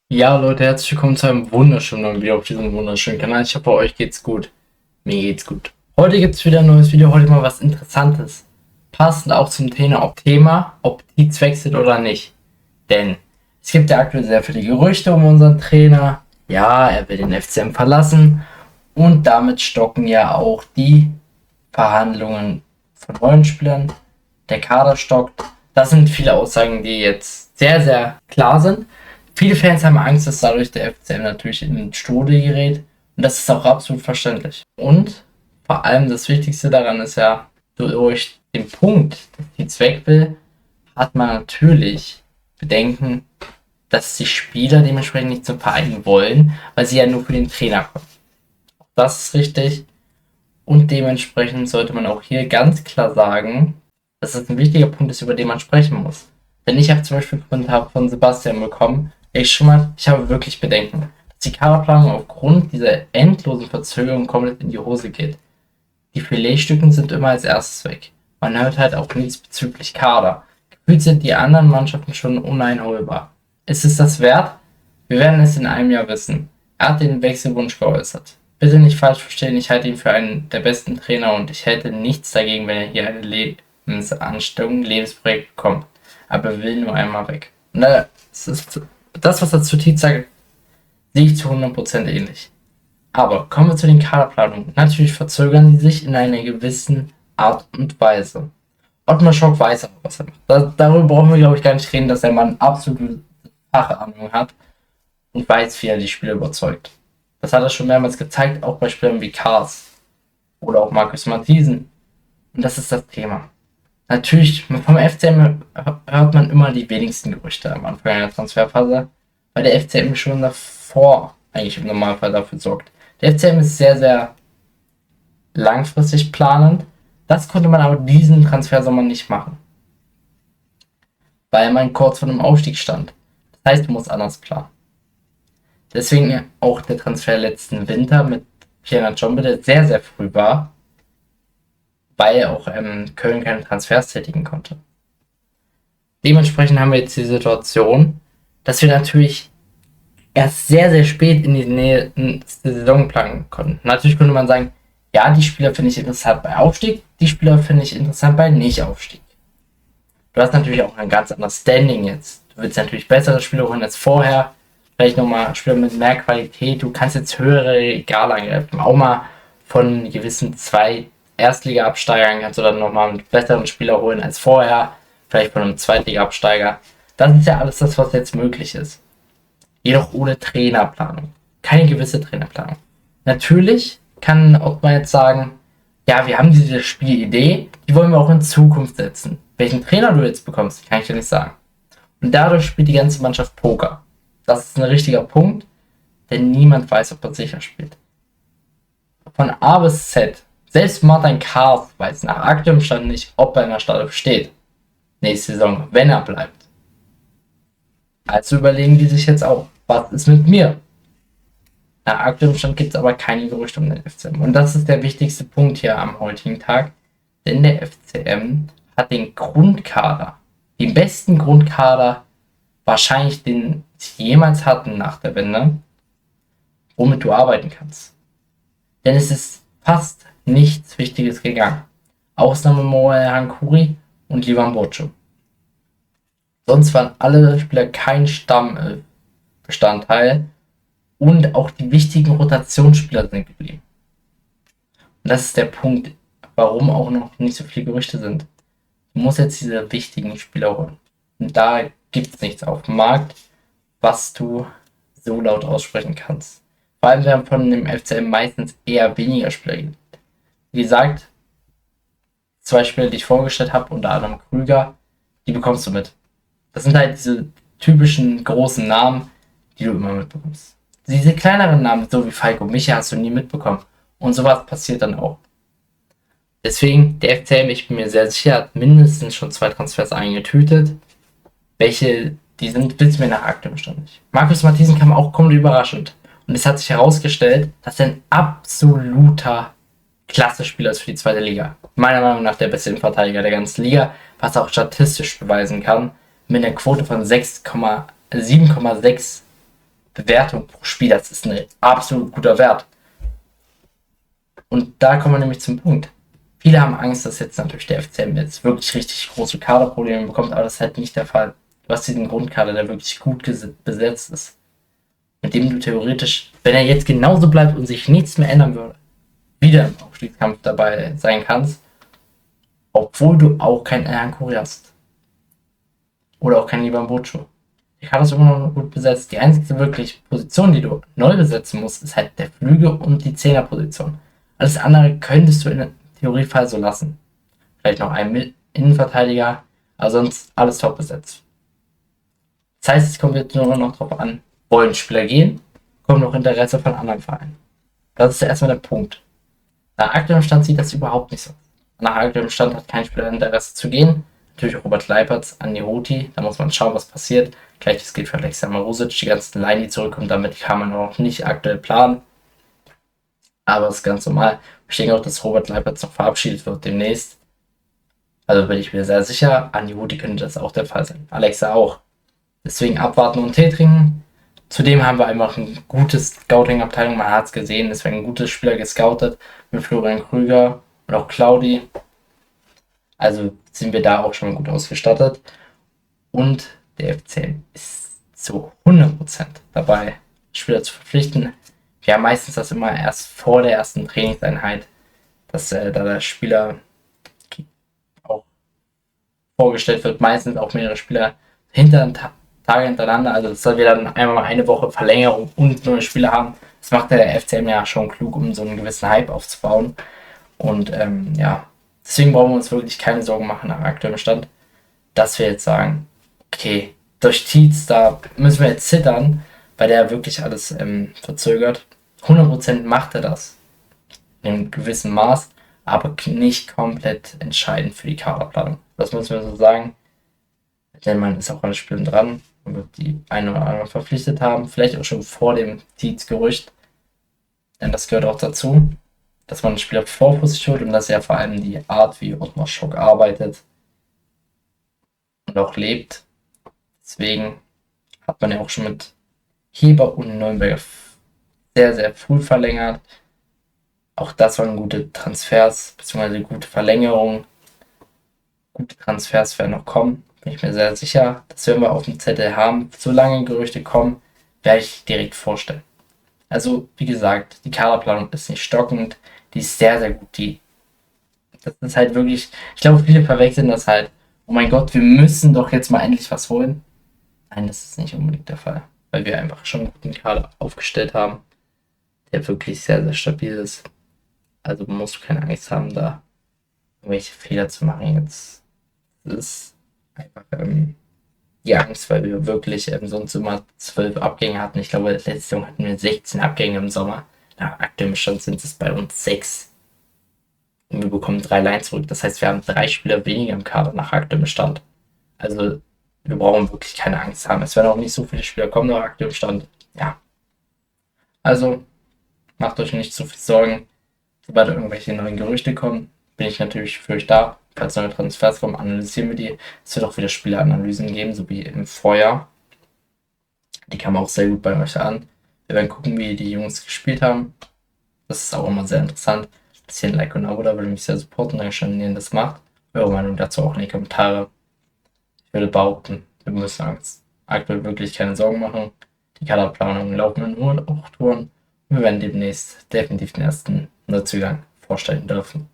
Ja, Leute, herzlich willkommen zu einem wunderschönen neuen Video auf diesem wunderschönen Kanal. Ich hoffe, euch geht's gut. Mir geht's gut. Heute gibt's wieder ein neues Video, heute mal was Interessantes. Passend auch zum Thema, ob Tietz wechselt oder nicht. Denn es gibt ja aktuell sehr viele Gerüchte um unseren Trainer. Ja, er will den FCM verlassen. Und damit stocken ja auch die Verhandlungen von neuen Spielern. Der Kader stockt. Das sind viele Aussagen, die jetzt sehr, sehr klar sind. Viele Fans haben Angst, dass dadurch der FCM natürlich in den Strudel gerät. Und das ist auch absolut verständlich. Und vor allem das Wichtigste daran ist ja, durch den Punkt, dass Tietz weg will, hat man natürlich Bedenken, dass die Spieler dementsprechend nicht zum Verein wollen, weil sie ja nur für den Trainer kommen. Das ist richtig. Und dementsprechend sollte man auch hier ganz klar sagen, dass es ein wichtiger Punkt ist, über den man sprechen muss. Denn ich habe zum Beispiel einen Kommentar von Sebastian bekommen, ich habe wirklich Bedenken, dass die Kaderplanung aufgrund dieser endlosen Verzögerung komplett in die Hose geht. Die Filetstücken sind immer als erstes weg. Man hört halt auch nichts bezüglich Kader. Gefühlt sind die anderen Mannschaften schon uneinholbar. Ist es das wert? Wir werden es in einem Jahr wissen. Er hat den Wechselwunsch geäußert. Bitte nicht falsch verstehen, ich halte ihn für einen der besten Trainer und ich hätte nichts dagegen, wenn er hier eine Lebensanstellung, Lebensprojekt bekommt. Aber er will nur einmal weg. Und das, was er zu Tietz sagt, sehe ich zu 100% ähnlich. Aber kommen wir zu den Kaderplanungen. Natürlich verzögern sie sich in einer gewissen Art und Weise. Ottmar Schock weiß aber, was er macht. Darüber brauchen wir, glaube ich, gar nicht reden, dass der Mann absolute Fachahnung hat und weiß, wie er die Spieler überzeugt. Das hat er schon mehrmals gezeigt, auch bei Spielern wie Kars oder auch Markus Matthiesen. Und das ist das Thema. Natürlich, vom FCM hört man immer die wenigsten Gerüchte am Anfang einer Transferphase, weil der FCM schon davor eigentlich im Normalfall dafür sorgt. Der FCM ist sehr, sehr langfristig planend. Das konnte man aber diesen Transfersommer nicht machen, weil man kurz vor dem Aufstieg stand. Das heißt, du musst anders planen. Deswegen auch der Transfer letzten Winter mit Pierre Njombe, der sehr, sehr früh war, weil auch Köln keine Transfers tätigen konnte. Dementsprechend haben wir jetzt die Situation, dass wir natürlich erst sehr, sehr spät in die Nähe der Saison planen konnten. Natürlich könnte man sagen, ja, die Spieler finde ich interessant bei Aufstieg, die Spieler finde ich interessant bei Nicht-Aufstieg. Du hast natürlich auch ein ganz anderes Standing jetzt. Du willst natürlich bessere Spieler holen als vorher, vielleicht nochmal Spieler mit mehr Qualität. Du kannst jetzt höhere Regale angreifen, auch mal von gewissen zwei Erstliga-Absteigern kannst du dann nochmal einen besseren Spieler holen als vorher, vielleicht von einem Zweitliga-Absteiger. Das ist ja alles das, was jetzt möglich ist. Jedoch ohne Trainerplanung. Keine gewisse Trainerplanung. Natürlich kann Ottmar jetzt sagen, ja, wir haben diese Spielidee, die wollen wir auch in Zukunft setzen. Welchen Trainer du jetzt bekommst, kann ich dir nicht sagen. Und dadurch spielt die ganze Mannschaft Poker. Das ist ein richtiger Punkt, denn niemand weiß, ob er sicher spielt. Von A bis Z, selbst Martin Kars weiß nach aktuellem Stand nicht, ob er in der Startelf steht. Nächste Saison, wenn er bleibt. Also überlegen die sich jetzt auch, was ist mit mir? Nach aktuellem Stand gibt es aber keine Gerüchte um den FCM. Und das ist der wichtigste Punkt hier am heutigen Tag. Denn der FCM hat den Grundkader, den besten Grundkader, wahrscheinlich den sie jemals hatten nach der Wende, womit du arbeiten kannst. Denn es ist fast nichts Wichtiges gegangen. Ausnahme Moel Hankuri und Livan Bocho. Sonst waren alle Spieler kein Stammbestandteil und auch die wichtigen Rotationsspieler sind geblieben. Und das ist der Punkt, warum auch noch nicht so viele Gerüchte sind. Du musst jetzt diese wichtigen Spieler holen. Und da gibt es nichts auf dem Markt, was du so laut aussprechen kannst. Vor allem, wenn von dem FCM meistens eher weniger Spieler gibt. Wie gesagt, zwei Spieler, die ich vorgestellt habe, unter anderem Krüger, die bekommst du mit. Das sind halt diese typischen großen Namen, die du immer mitbekommst. Diese kleineren Namen, so wie Falco Micha, hast du nie mitbekommen. Und sowas passiert dann auch. Deswegen, der FCM, ich bin mir sehr sicher, hat mindestens schon 2 Transfers eingetütet. Welche die sind, wissen wir nach aktuellem Stand nicht. Markus Matthiesen kam auch komplett überraschend. Und es hat sich herausgestellt, dass er ein absoluter Klasse-Spieler ist für die zweite Liga. Meiner Meinung nach der beste Innenverteidiger der ganzen Liga, was er auch statistisch beweisen kann, mit einer Quote von 7,6 Bewertung pro Spiel. Das ist ein absolut guter Wert. Und da kommen wir nämlich zum Punkt. Viele haben Angst, dass jetzt natürlich der FCM jetzt wirklich richtig große Kaderprobleme bekommt, aber das ist halt nicht der Fall. Du hast diesen Grundkader, der wirklich gut besetzt ist. Mit dem du theoretisch, wenn er jetzt genauso bleibt und sich nichts mehr ändern würde, wieder im Aufstiegskampf dabei sein kannst, obwohl du auch keinen Erhan Kuri hast. Oder auch keinen Ivan Bocho. Der Kader ist immer noch gut besetzt. Die einzige wirklich Position, die du neu besetzen musst, ist halt der Flügel und die Zehnerposition. Alles andere könntest du in der Theoriefall so lassen. Vielleicht noch einen Innenverteidiger, aber sonst alles top besetzt. Das heißt, es kommt jetzt nur noch darauf an, wollen Spieler gehen, kommt noch Interesse von anderen Vereinen. Das ist ja erstmal der Punkt. Nach aktuellem Stand sieht das überhaupt nicht so aus. Nach aktuellem Stand hat kein Spieler Interesse zu gehen. Natürlich Robert Leipertz, Andi Hoti, da muss man schauen, was passiert. Gleiches gilt für Alexander Marusic, die ganzen Laien, die zurückkommen, damit kann man noch nicht aktuell planen. Aber das ist ganz normal. Ich denke auch, dass Robert Leipertz noch verabschiedet wird demnächst. Also bin ich mir sehr sicher. Andi Hoti könnte das auch der Fall sein. Alexa auch. Deswegen abwarten und Tee trinken. Zudem haben wir einfach ein gutes Scouting-Abteilung. Man hat es gesehen, es werden gute Spieler gescoutet. Mit Florian Krüger und auch Claudi. Also sind wir da auch schon gut ausgestattet. Und der FCM ist zu 100% dabei, Spieler zu verpflichten. Wir haben meistens das immer erst vor der ersten Trainingseinheit, dass da der Spieler auch vorgestellt wird. Meistens auch mehrere Spieler Tage hintereinander. Also das soll wir dann einmal eine Woche Verlängerung und neue Spieler haben. Das macht der FCM ja schon klug, um so einen gewissen Hype aufzubauen. Und ja, deswegen brauchen wir uns wirklich keine Sorgen machen nach aktuellem Stand, dass wir jetzt sagen, okay, durch Tietz, da müssen wir jetzt zittern, weil der wirklich alles verzögert. 100% macht er das in einem gewissen Maß, aber nicht komplett entscheidend für die Kaderplanung. Das müssen wir so sagen. Denn man ist auch an den Spielen dran und wird die eine oder andere verpflichtet haben. Vielleicht auch schon vor dem Tietz-Gerücht. Denn das gehört auch dazu, dass man einen Spieler vorpositioniert und dass er vor allem die Art, wie Ottmar Schock arbeitet und auch lebt. Deswegen hat man ja auch schon mit Heber und Nürnberger sehr, sehr früh verlängert. Auch das waren gute Transfers, beziehungsweise gute Verlängerungen. Gute Transfers werden noch kommen, bin ich mir sehr sicher. Das werden wir auf dem Zettel haben. Solange Gerüchte kommen, werde ich direkt vorstellen. Also, wie gesagt, die Kaderplanung ist nicht stockend. Die ist sehr, sehr gut. Das ist halt wirklich, ich glaube, viele verwechseln das halt. Oh mein Gott, wir müssen doch jetzt mal endlich was holen. Nein, das ist nicht unbedingt der Fall. Weil wir einfach schon einen guten Kader aufgestellt haben, der wirklich sehr, sehr stabil ist. Also musst du keine Angst haben, da irgendwelche Fehler zu machen. Jetzt ist einfach die Angst, weil wir wirklich sonst immer 12 Abgänge hatten. Ich glaube, letzte Saison hatten wir 16 Abgänge im Sommer. Nach aktuellem Stand sind es bei uns 6. Und wir bekommen 3 Line zurück. Das heißt, wir haben 3 Spieler weniger im Kader nach aktuellem Stand. Also wir brauchen wirklich keine Angst haben. Es werden auch nicht so viele Spieler kommen nach aktuellem Stand. Ja. Also macht euch nicht so viel Sorgen. Sobald irgendwelche neuen Gerüchte kommen, bin ich natürlich für euch da. Falls neue Transfers kommen, analysieren wir die. Es wird auch wieder Spieleranalysen geben, so wie im Vorjahr. Die kamen auch sehr gut bei euch an. Wir werden gucken, wie die Jungs gespielt haben. Das ist auch immer sehr interessant. Dass hier ein Like und ein Abo da würde mich sehr supporten. Dankeschön, wenn ihr das macht. Eure Meinung dazu auch in die Kommentare. Ich würde behaupten, wir müssen uns aktuell wirklich keine Sorgen machen. Die Kaderplanungen laufen in Hochtouren. Wir werden demnächst definitiv den ersten Neuzugang vorstellen dürfen.